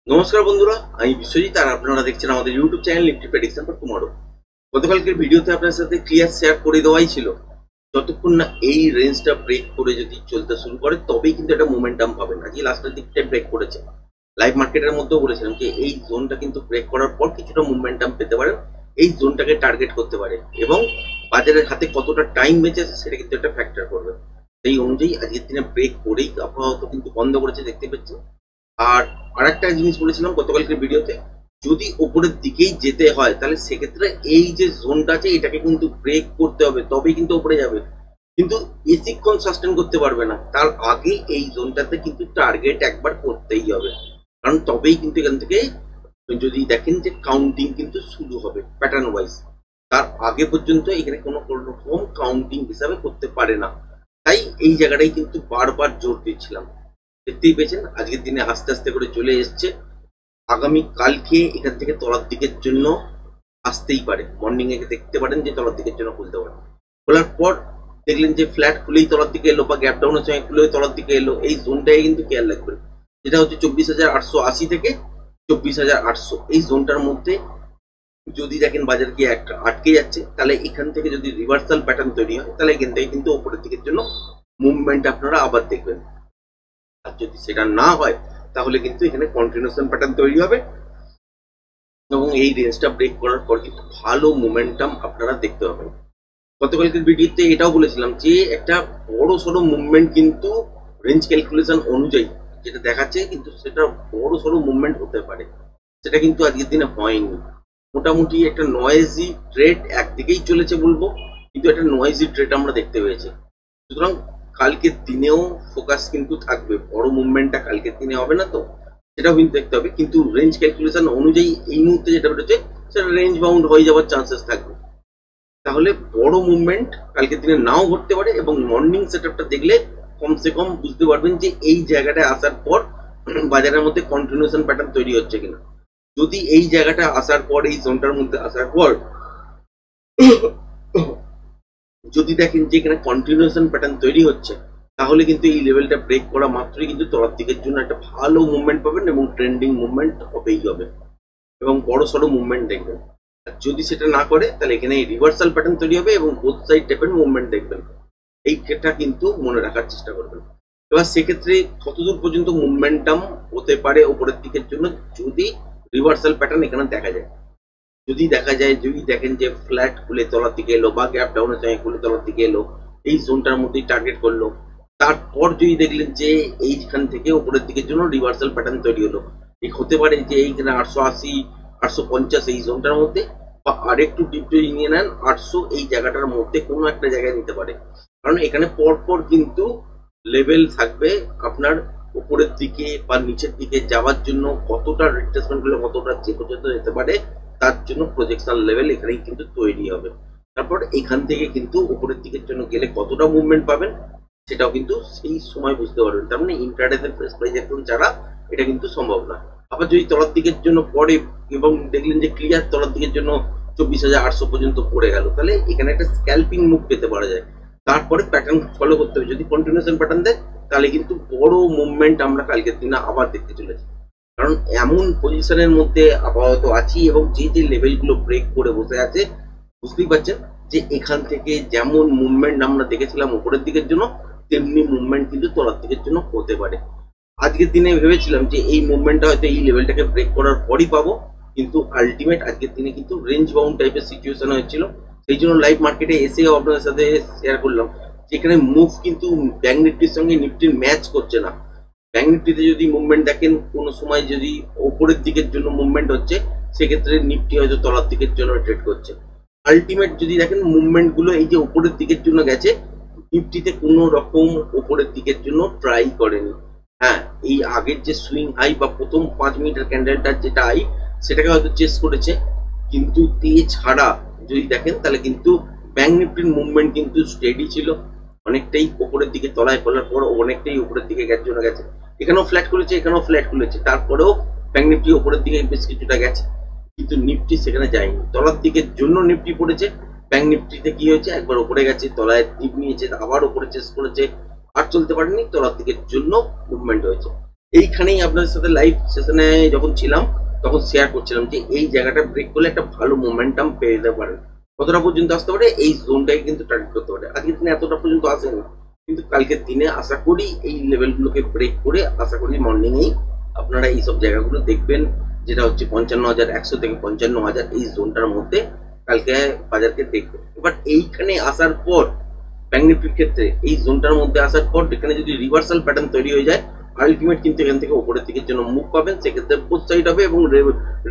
নমস্কার বন্ধুরা, আমি বিশ্বজিৎ আর আপনারা দেখছেন আমাদের YouTube channel Nifty prediction for tomorrow. গতকালকের ভিডিওতে আপনার সাথে ক্লিয়ার শেয়ার করে দেওয়াই ছিল, যতক্ষণ না এই রেঞ্জটা ব্রেক করে যদি চলতে শুরু করে তবেই কিন্তু একটা মোমেন্টাম পাবেন। আজকে লাস্টের দিকটায় ব্রেক করেছে। লাইভ মার্কেটের মধ্যেও বলেছিলাম যে এই জোনটা কিন্তু ব্রেক করার পর কিছুটা মোমেন্টাম পেতে পারেন, এই জোনটাকে টার্গেট করতে পারে এবং বাজারের হাতে কতটা টাইম বেঁচে আছে সেটা কিন্তু একটা ফ্যাক্টর করবে। সেই অনুযায়ী আজকের দিনে ব্রেক করেই আপাতত কিন্তু বন্ধ করেছে দেখতে পাচ্ছি। আর আরেকটা জিনিস বলেছিলাম গতকালকের ভিডিওতে, যদি ওপরের দিকেই যেতে হয় তাহলে সেক্ষেত্রে এই যে জোনটা আছে এটাকে কিন্তু ব্রেক করতে হবে, তবেই কিন্তু ওপরে যাবে। কিন্তু বেশিক্ষণ সাস্টেন করতে পারবে না, তার আগে এই জোনটাতে কিন্তু টার্গেট একবার করতেই হবে, কারণ তবেই কিন্তু এখান থেকে যদি দেখেন যে কাউন্টিং কিন্তু শুরু হবে প্যাটার্ন ওয়াইজ। তার আগে পর্যন্ত এখানে কোনো রকম কাউন্টিং হিসাবে করতে পারে না। তাই এই জায়গাটাই কিন্তু বারবার জোর দিচ্ছিলাম। দেখতেই পেয়েছেন আজকের দিনে আস্তে আস্তে করে চলে এসছে। আগামী কালকে এখান থেকে তলার দিকের জন্য আসতেই পারে। মর্নিং এ দেখতে পারেন যে তলার দিকের জন্য খুলতে পারে। খোলার পর দেখলেন যে ফ্ল্যাট খুলেই তলার দিকে এলো বা গ্যাপ ডাউনের সময় খুলেই তলার দিকে এলো, এই জোনটাই কিন্তু খেয়াল রাখবেন, যেটা হচ্ছে 24,880 থেকে 24,800। এই জোনটার মধ্যে যদি দেখেন বাজার গিয়ে একটা আটকে যাচ্ছে, তাহলে এখান থেকে যদি রিভার্সাল প্যাটার্ন তৈরি হয় তাহলে এখান থেকে কিন্তু ওপরের দিকের জন্য মুভমেন্ট আপনারা আবার দেখবেন। আর যদি সেটা না হয় তাহলে কিন্তু এখানে কন্টিনিউশন প্যাটার্ন তৈরি হবে এবং এই রেঞ্জটা ব্রেক করার পর কিন্তু ভালো মোমেন্টাম আপনারা দেখতে পাবেন। গতকালকের ভিডিওতে এটাও বলেছিলাম যে একটা বড় সড়ো মুভমেন্ট কিন্তু রেঞ্জ ক্যালকুলেশন অনুযায়ী যেটা দেখাচ্ছে কিন্তু সেটা বড় সড়ো মুভমেন্ট হতে পারে, সেটা কিন্তু আজকের দিনে হয়নি। মোটামুটি একটা নয়েজি ট্রেড একদিকেই চলেছে বলবো, কিন্তু একটা নয়েজি ট্রেড আমরা দেখতে পেয়েছি। সুতরাং কালকের দিনেও ফোকাস কিন্তু থাকবে, বড় মুভমেন্টটা কালকের দিনে হবে না তো সেটাও কিন্তু দেখতে হবে। কিন্তু রেঞ্জ ক্যালকুলেশন অনুযায়ী এই মুহূর্তে যেটা বেরোচ্ছে সেটা রেঞ্জ বাউন্ড হয়ে যাওয়ার চান্সেস থাকবে। তাহলে বড় মুভমেন্ট কালকের দিনে নাও ঘটতে পারে এবং মর্নিং সেটআপটা দেখলে কমসে কম বুঝতে পারবেন যে এই জায়গাটায় আসার পর বাজারের মধ্যে কন্টিনিউশন প্যাটার্ন তৈরি হচ্ছে কিনা। যদি এই জায়গাটা আসার পর, এই জোনটার মধ্যে আসার পর যদি দেখেন যে এখানে কন্টিনিউশন প্যাটার্ন তৈরি হচ্ছে, তাহলে কিন্তু এই লেভেলটা ব্রেক করা মাত্রই কিন্তু তলার দিকের জন্য একটা ভালো মুভমেন্ট পাবেন এবং ট্রেন্ডিং মুভমেন্ট হবেই হবে এবং বড় সড়ো মুভমেন্ট দেখবেন। আর যদি সেটা না করে তাহলে এখানে রিভার্সাল প্যাটার্ন তৈরি হবে এবং বোথ সাইড টাইপের মুভমেন্ট দেখবেন। এইটা কিন্তু মনে রাখার চেষ্টা করবেন। এবার সেক্ষেত্রে কতদূর পর্যন্ত মুভমেন্টাম হতে পারে ওপরের দিকের জন্য, যদি রিভার্সাল প্যাটার্ন এখানে দেখা যায়। যদি দেখা যায়, যদি দেখেন যে ফ্ল্যাট খুলে তলার দিকে এলো বা গ্যাপ ডাউনের সময় খুলে তলার দিকে এলো, এই জোনটার মধ্যেই টার্গেট করলো, তারপর যদি দেখলেন যে এইখান থেকে উপরের দিকের জন্য রিভার্সাল প্যাটার্ন তৈরি হলো, এই হতে পারে যে এইখানে 880 850 এই জোনটার মধ্যে, বা আরেকটু ডিপ যদি নিয়ে নেন 800 এই জায়গাটার মধ্যে কোনো একটা জায়গায় নিতে পারে। কারণ এখানে পরপর কিন্তু লেভেল থাকবে আপনার উপরের দিকে বা নিচের দিকে যাওয়ার জন্য, কতটা রিট্রেসমেন্ট হলে কতটা যে পর্যন্ত যেতে পারে তার জন্য প্রজেকশন লেভেল এখানেই কিন্তু তৈরি হবে। তারপর এখান থেকে কিন্তু উপরের দিকের জন্য গেলে কতটা মুভমেন্ট পাবেন সেটাও কিন্তু সেই সময় বুঝতে পারবেন। তার মানে ইন্ট্রাডেতে ফ্রেশ প্রাইস এখন ছাড়া এটা কিন্তু সম্ভব না। আবার যদি তলার দিকের জন্য পড়ে এবং দেখলেন যে ক্লিয়ার তলার দিকের জন্য 24,800 পর্যন্ত পড়ে গেল, তাহলে এখানে একটা স্ক্যাল্পিং মুভ পেতে পারা যায়। তারপরে প্যাটার্ন ফলো করতে হবে, যদি কন্টিনিউশন প্যাটার্ন দেয় তাহলে কিন্তু বড় মুভমেন্ট আমরা কালকের দিনে আবার দেখতে চলেছি। কারণ এমন পজিশনের মধ্যে আপাতত আছি এবং যে যে লেভেলগুলো ব্রেক করে বসে আছে, বুঝতেই পারছেন যে এখান থেকে যেমন মুভমেন্ট আমরা দেখেছিলাম উপরের দিকের জন্য, তেমনি মুভমেন্ট কিন্তু তলার দিকের জন্য হতে পারে। আজকের দিনে ভেবেছিলাম যে এই মুভমেন্টটা হয়তো এই লেভেলটাকে ব্রেক করার পরই পাবো, কিন্তু আলটিমেট আজকের দিনে কিন্তু রেঞ্জ বাউন্ড টাইপের সিচুয়েশন হয়েছিল। সেই জন্য লাইভ মার্কেটে এসেও আপনাদের সাথে শেয়ার করলাম যেখানে মুভ কিন্তু ব্যাংক নিফটির সঙ্গে নিফটির ম্যাচ করছে না। ব্যাংক নিফটিতে যদি মুভমেন্ট দেখেন কোনো সময় যদি ওপরের দিকের জন্য মুভমেন্ট হচ্ছে, সেক্ষেত্রে নিফটি হয়তো তলার দিকের জন্য ট্রেড করছে। আলটিমেট যদি দেখেন মুভমেন্ট গুলো এই যে উপরের দিকের জন্য গেছে, নিফটিতে কোনো রকম উপরের দিকের জন্য ট্রাই করেনি। হ্যাঁ, এই আগের যে সুইং হাই বা প্রথম 5 মিনিটের ক্যান্ডেলটার যেটা হাই সেটাকে হয়তো চেস করেছে, কিন্তু ছাড়া যদি দেখেন তাহলে কিন্তু ব্যাংক নিফটির মুভমেন্ট কিন্তু স্টেডি ছিল, অনেকটাই উপরের দিকে তলায় খোলার পর অনেকটাই উপরের দিকে জন্য গেছে। এখানেও ফ্ল্যাট করেছে, এখানেও ফ্ল্যাট খুলেছে, তারপরেও ব্যাংক নিফটি উপরের দিকে বেশ কিছুটা গেছে, কিন্তু নিফটি সেখানে যায়নি। তলার দিকের জন্য নিফটি পড়েছে। ব্যাংক নিফটিতে কি হয়েছে, একবার উপরে গেছে, তলায় ডিপ নিয়েছে, আবার উপরে চেস করেছে, আর চলতে পারেনি, তলার দিকের জন্য মুভমেন্ট হয়েছে। এইখানেই আপনাদের সাথে লাইভ সেশনে যখন ছিলাম তখন শেয়ার করছিলাম যে এই জায়গাটা ব্রেক করলে একটা ভালো মোমেন্টাম পেয়ে যেতে পারেন। কতটা পর্যন্ত আসতে পারে, এই জোনটাকে কিন্তু টার্গেট করতে পারে। আজকের দিনে এতটা পর্যন্ত আসেনি, কিন্তু কালকের দিনে আশা করি এই লেভেলগুলোকে ব্রেক করে আশা করি মর্নিংয়েই আপনারা এইসব জায়গাগুলো দেখবেন, যেটা হচ্ছে 55,100 থেকে 55,000 এই জোনটার মধ্যে কালকে বাজারকে দেখবে। এবার এইখানে আসার পর ব্যাংক নিফটির ক্ষেত্রে এই জোনটার মধ্যে আসার পর এখানে যদি রিভার্সাল প্যাটার্ন তৈরি হয়ে যায়, আলটিমেট কিন্তু এখান থেকে উপরের দিকের জন্য মুভ পাবেন, সেক্ষেত্রে বোথ সাইড হবে এবং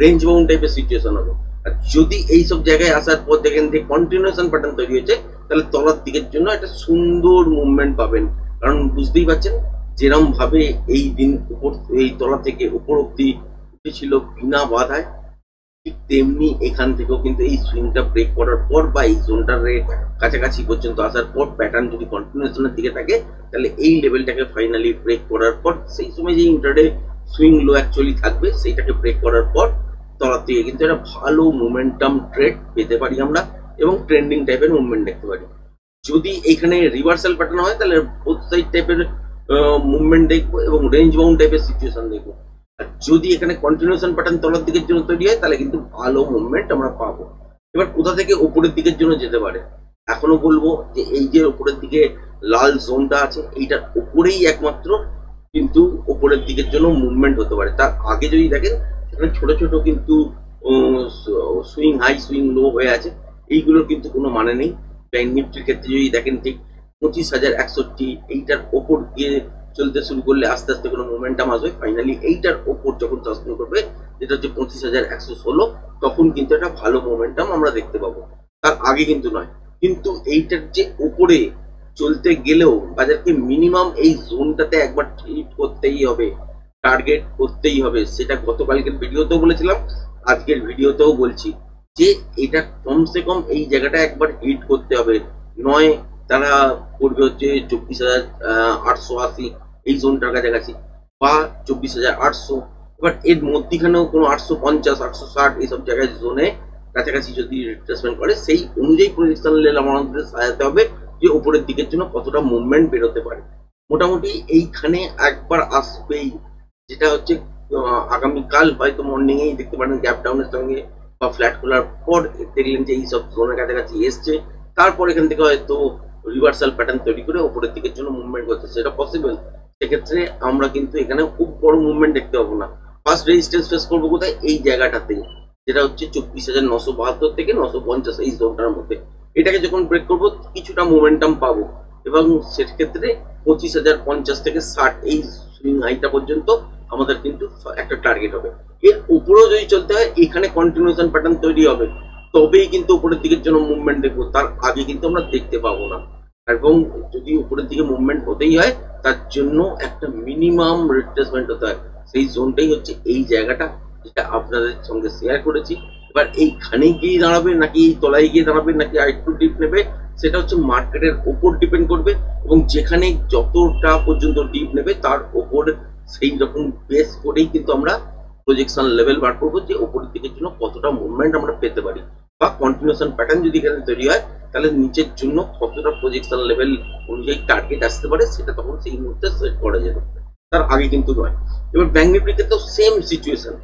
রেঞ্জ বাউন্ড টাইপের সিচুয়েশন হবে। আর যদি এইসব জায়গায় আসার পর দেখেন যে কন্টিনিউশন প্যাটার্ন তৈরি হয়েছে, তাহলে তলার দিকের জন্য একটা সুন্দর মুভমেন্ট পাবেন। কারণ বুঝতেই পারছেন যেরকম ভাবে এই দিন উপর এই তলা থেকে উপর অব্দি উঠেছিল বিনা বাধায়, ঠিক তেমনি এখান থেকেও কিন্তু এই সুইংটা ব্রেক করার পর বা এই জোনটার কাছাকাছি পর্যন্ত আসার পর প্যাটার্ন যদি কন্টিনিউশনের দিকে থাকে, তাহলে এই লেভেলটাকে ফাইনালি ব্রেক করার পর সেই সময় যে ইন্টারডে সুইং লো অ্যাকচুয়ালি থাকবে সেইটাকে ব্রেক করার পর তলার দিকে কিন্তু একটা ভালো মোমেন্টাম ট্রেড পেতে পারি আমরা এবং ট্রেন্ডিং টাইপের মুভমেন্ট দেখতে পারি। যদি এখানে রিভার্সাল প্যাটার্ন হয় তাহলে বোথ সাইড টাইপের মুভমেন্ট দেখবো এবং রেঞ্জ বাউন্ড টাইপের সিচুয়েশন দেখবো। আর যদি এখানে কন্টিনিউশন প্যাটার্ন তলার দিকের জন্য তৈরি হয়, তাহলে কিন্তু ভালো মুভমেন্ট আমরা পাবো। এবার কোথা থেকে উপরের দিকের জন্য যেতে পারে, এখনো বলবো যে এই যে উপরের দিকে লাল জোনটা আছে, এইটার উপরেই একমাত্র কিন্তু উপরের দিকের জন্য মুভমেন্ট হতে পারে। তার আগে যদি দেখেন এখানে ছোট ছোট কিন্তু সুইং হাই সুইং লো হয়ে আছে, এইগুলোর কিন্তু কোনো মানে নেই। ব্যাংক নিফটির ক্ষেত্রে যদি দেখেন ঠিক 25,061 এইটার ওপর গিয়ে চলতে শুরু করলে আস্তে আস্তে কোনো মোমেন্টাম আসবে, ফাইনালি এইটার ওপর যখন সাস্টেন করবে যেটা হচ্ছে 25,116, তখন কিন্তু একটা ভালো মোমেন্টাম আমরা দেখতে পাবো, তার আগে কিন্তু নয়। কিন্তু এইটার যে উপরে চলতে গেলেও বাজারকে মিনিমাম এই জোনটাতে একবার হিট করতেই হবে, টার্গেট করতেই হবে। সেটা গতকালকের ভিডিওতেও বলেছিলাম, আজকের ভিডিওতেও বলছি যে এটা কমসে কম এই জায়গাটা একবার হিট করতে হবে, নয় তারা করবে হচ্ছে 24,880 এই জোনটার কাছাকাছি বা 24,800। এবার এর মধ্যখানেও কোনো 850 860 এইসব জায়গায় জোনে কাছাকাছি যদি রিট্রেসমেন্ট করে, সেই অনুযায়ী প্রজেকশন লেভেল আমাদের সাজাতে হবে যে উপরের দিকের জন্য কতটা মুভমেন্ট বেরোতে পারে। মোটামুটি এইখানে একবার আসবেই, যেটা হচ্ছে আগামীকাল হয়তো মর্নিং এই দেখতে পারেন গ্যাপ ডাউনের সঙ্গে বা ফ্ল্যাট খোলার পর দেখলেন যে এইসব জোনের কাছাকাছি এসছে, তারপর এখান থেকে হয়তো রিভার্সাল প্যাটার্ন তৈরি করে উপরের দিকের জন্য মুভমেন্ট করছে, সেটা পসিবল। সেক্ষেত্রে আমরা কিন্তু এখানে খুব বড় মুভমেন্ট দেখতে পাবো না। ফার্স্ট রেজিস্ট্যান্স ফেস করবো কোথায়, এই জায়গাটাতে, যেটা হচ্ছে 24,972 থেকে 950 এই জোনটার মধ্যে। এটাকে যখন ব্রেক করবো কিছুটা মোমেন্টাম পাবো এবং সেক্ষেত্রে 25,050 থেকে 60 এই সুইং হাইটা পর্যন্ত আমাদের কিন্তু একটা টার্গেট হবে। এর উপরেও যদি চলতে হয় এখানে কন্টিনিউশন প্যাটার্ন তৈরি হবে, তবেই কিন্তু উপরের দিকের জন্য মুভমেন্ট দেখবো, তার আগে কিন্তু আমরা দেখতে পাবো না। এবং যদি উপরের দিকে মুভমেন্ট হতেই হয় তার জন্য একটা মিনিমাম রিট্রেসমেন্ট হতে হয়, সেই জোনটাই হচ্ছে এই জায়গাটা যেটা আপনাদের সঙ্গে শেয়ার করেছি। এবার এইখানে গিয়ে দাঁড়াবে নাকি এই তলায় গিয়ে দাঁড়াবে নাকি আরেকটু ডিপ নেবে, সেটা হচ্ছে মার্কেটের ওপর ডিপেন্ড করবে এবং যেখানে যতটা পর্যন্ত ডিপ নেবে তার ওপর সেই রকম বেস করেই কিন্তু আমরা প্রজেকশন লেভেল বার করবো যে ওপরের দিকের জন্য কতটা মুভমেন্ট আমরা পেতে পারি, বা কন্টিনিউশন প্যাটার্ন যদি এখানে তৈরি হয় তাহলে নিচের জন্য কতটা প্রজেকশন লেভেল অনুযায়ী টার্গেট আসতে পারে, সেটা তখন সেই মুহূর্তে সেট করা যেতে পারে, তার আগে কিন্তু নয়। এবার ব্যাংক নিফটির ক্ষেত্রেও সেম সিচুয়েশন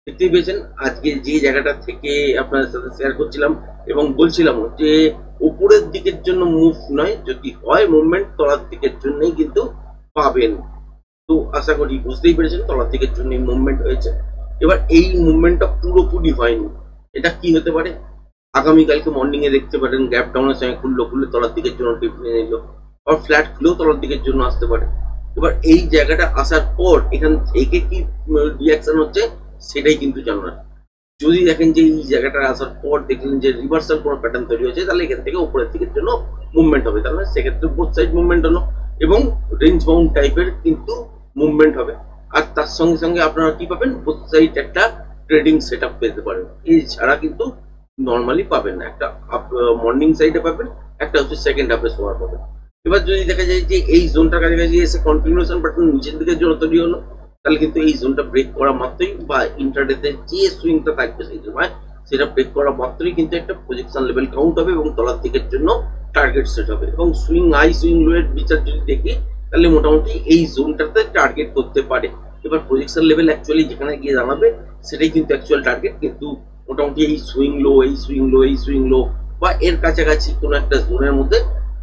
দেখতেই পেয়েছেন। আজকে যে জায়গাটা থেকে আপনাদের সাথে শেয়ার করছিলাম এবং বলছিলাম যে উপরের দিকের জন্য মুভ নয়, যদি হয় মুভমেন্ট তলার দিকের জন্যই কিন্তু পাবেন। তো আশা করি বুঝতেই পেরেছেন তলার দিকের জন্য মুভমেন্ট হয়েছে। এবার এই মুভমেন্টটা পুরোপুরি হয়নি, এটা কি হতে পারে, আগামীকালকে মর্নিং এ দেখতে পারেন গ্যাপ ডাউনের সঙ্গে খুললে তলার দিকের জন্য টিপ নিয়ে নিল, আর ফ্ল্যাট খুলেও তলার দিকের জন্য আসতে পারে। এবার এই জায়গাটা আসার পর এখান থেকে কি রিয়াকশন হচ্ছে সেটাই কিন্তু জানার। যদি দেখেন যে এই জায়গাটা আসার পর দেখলেন যে রিভার্সাল কোনো প্যাটার্ন তৈরি হয়েছে, তাহলে এখান থেকে উপরের দিকের জন্য মুভমেন্ট হবে, তাহলে সেক্ষেত্রে বোথ সাইড মুভমেন্ট হলো এবং রেঞ্জ বাউন্ড টাইপের কিন্তু মুভমেন্ট হবে। আর তার সঙ্গে সঙ্গে আপনারা কি পাবেন, বোথ সাইড একটা ট্রেডিং সেট আপ পেতে পারেন, এছাড়া কিন্তু নর্মালি পাবেন না। একটা মর্নিং সাইডে পাবেন, একটা হচ্ছে সেকেন্ড হাফে সোয়ার পাবেন। এবার যদি দেখা যায় যে এই জোনটার কাছাকাছি এসে কন্টিনিউশন প্যাটার্ন নিচের দিকের জন্য তৈরি হলো, তাহলে কিন্তু এই জোনটা ব্রেক করা মাত্রই বা ইন্টারডেতে যে সুইংটা থাকবে সেই সময় সেটা ব্রেক করা মাত্রই কিন্তু একটা প্রজেকশন লেভেল কাউন্ট হবে এবং তলার দিকের জন্য টার্গেট সেট হবে। এবং সুইং হাই সুইং লো এর বিচার যদি দেখি তাহলে মোটামুটি এই জোনটাতে টার্গেট করতে পারে। এবার প্রজেকশন লেভেল অ্যাকচুয়ালি যেখানে গিয়ে দাঁড়াবে সেটাই কিন্তু অ্যাকচুয়াল টার্গেট, কিন্তু মোটামুটি এই সুইং লো, এই সুইং লো, এই সুইং লো বা এর কাছাকাছি কোনো একটা জোনের মধ্যে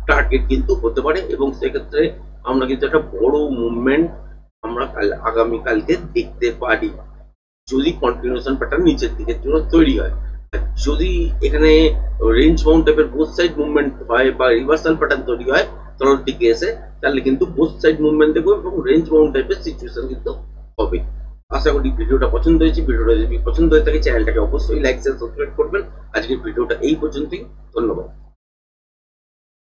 টার্গেট কিন্তু হতে পারে, এবং সেক্ষেত্রে আমরা কিন্তু একটা বড় মুভমেন্ট আমরা আগামীকালকে দেখতে পারি যদি কন্টিনিউশন প্যাটার্ন নিচের দিকের জন্য তৈরি হয়। আর যদি এখানে রেঞ্জ বাউন্ড টাইপের বোথ সাইড মুভমেন্ট হয় বা রিভার্সাল প্যাটার্ন তৈরি হয় তলার দিকে এসে, তাহলে কিন্তু বোথ সাইড মুভমেন্ট দেখবো এবং রেঞ্জ বাউন্ড টাইপের সিচুয়েশন কিন্তু হবে। আশা করি ভিডিওটা পছন্দ হয়েছে। ভিডিওটা যদি পছন্দ হয়ে থাকে চ্যানেলটাকে অবশ্যই লাইক শেয়ার সাবস্ক্রাইব করবেন। আজকের ভিডিওটা এই পর্যন্তই, ধন্যবাদ।